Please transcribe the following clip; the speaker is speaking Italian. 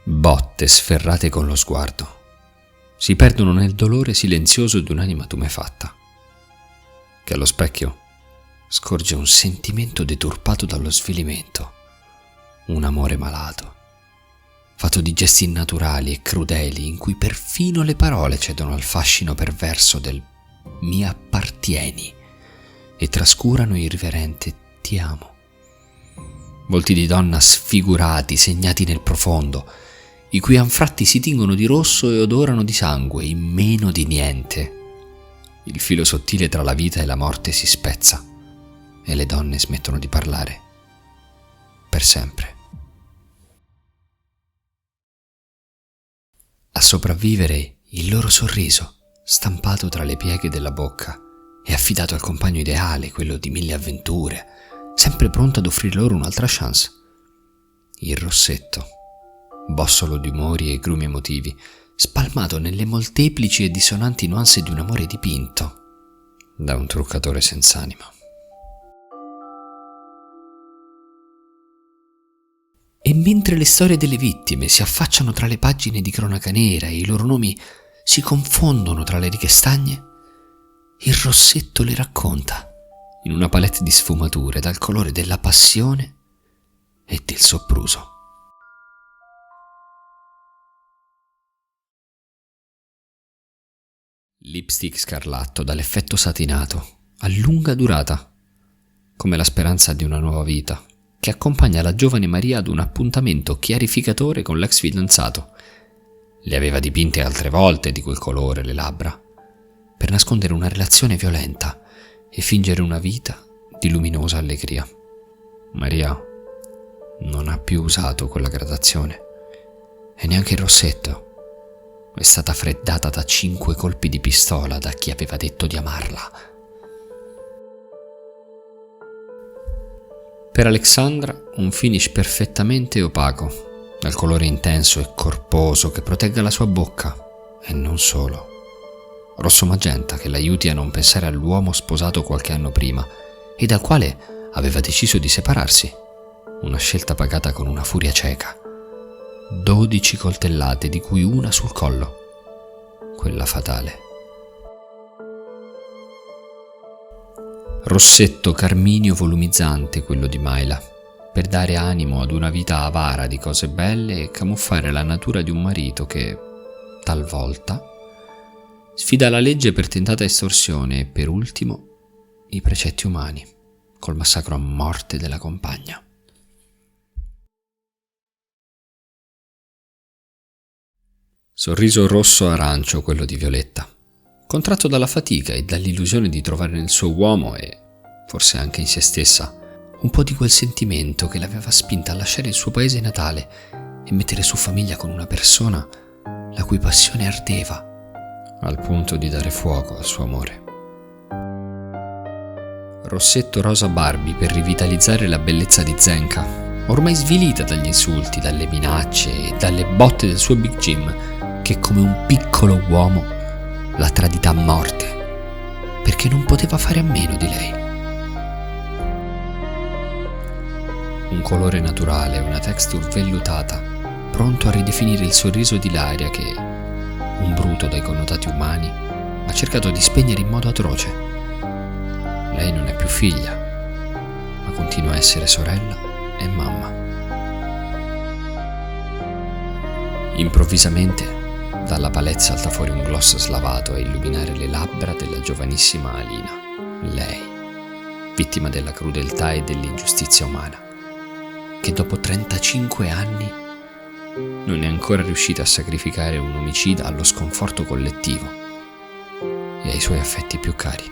botte sferrate con lo sguardo, si perdono nel dolore silenzioso di un'anima tumefatta, che allo specchio scorge un sentimento deturpato dallo svilimento, un amore malato, fatto di gesti innaturali e crudeli in cui perfino le parole cedono al fascino perverso del mi appartieni e trascurano il riverente ti amo. Volti di donna sfigurati, segnati nel profondo, i cui anfratti si tingono di rosso e odorano di sangue in meno di niente. Il filo sottile tra la vita e la morte si spezza e le donne smettono di parlare per sempre. A sopravvivere il loro sorriso, stampato tra le pieghe della bocca e affidato al compagno ideale, quello di 1000 avventure, sempre pronto ad offrire loro un'altra chance. Il rossetto, bossolo di umori e grumi emotivi, spalmato nelle molteplici e dissonanti nuanze di un amore dipinto da un truccatore senz'anima. E mentre le storie delle vittime si affacciano tra le pagine di cronaca nera e i loro nomi si confondono tra le righe stagne, il rossetto le racconta in una palette di sfumature dal colore della passione e del sopruso. Lipstick scarlatto dall'effetto satinato, a lunga durata, come la speranza di una nuova vita, che accompagna la giovane Maria ad un appuntamento chiarificatore con l'ex fidanzato. Le aveva dipinte altre volte di quel colore le labbra, per nascondere una relazione violenta e fingere una vita di luminosa allegria. Maria non ha più usato quella gradazione e neanche il rossetto. È stata freddata da 5 colpi di pistola da chi aveva detto di amarla. Per Alexandra un finish perfettamente opaco, dal colore intenso e corposo che protegga la sua bocca, e non solo. Rosso magenta che l'aiuti a non pensare all'uomo sposato qualche anno prima e dal quale aveva deciso di separarsi. Una scelta pagata con una furia cieca. 12 coltellate, di cui una sul collo, quella fatale. Rossetto carminio volumizzante quello di Mayla, per dare animo ad una vita avara di cose belle e camuffare la natura di un marito che, talvolta, sfida la legge per tentata estorsione e, per ultimo, i precetti umani, col massacro a morte della compagna. Sorriso rosso-arancio quello di Violetta, contratto dalla fatica e dall'illusione di trovare nel suo uomo e, forse anche in se stessa, un po' di quel sentimento che l'aveva spinta a lasciare il suo paese natale e mettere su famiglia con una persona la cui passione ardeva, al punto di dare fuoco al suo amore. Rossetto rosa Barbie per rivitalizzare la bellezza di Zenka, ormai svilita dagli insulti, dalle minacce e dalle botte del suo Big Jim, che come un piccolo uomo l'ha tradita a morte, perché non poteva fare a meno di lei. Un colore naturale, una texture vellutata, pronto a ridefinire il sorriso di Ilaria che, un bruto dai connotati umani, ha cercato di spegnere in modo atroce. Lei non è più figlia, ma continua a essere sorella e mamma. Improvvisamente, dalla palette salta fuori un gloss slavato a illuminare le labbra della giovanissima Alina. Lei, vittima della crudeltà e dell'ingiustizia umana, che dopo 35 anni non è ancora riuscita a sacrificare un omicida allo sconforto collettivo e ai suoi affetti più cari.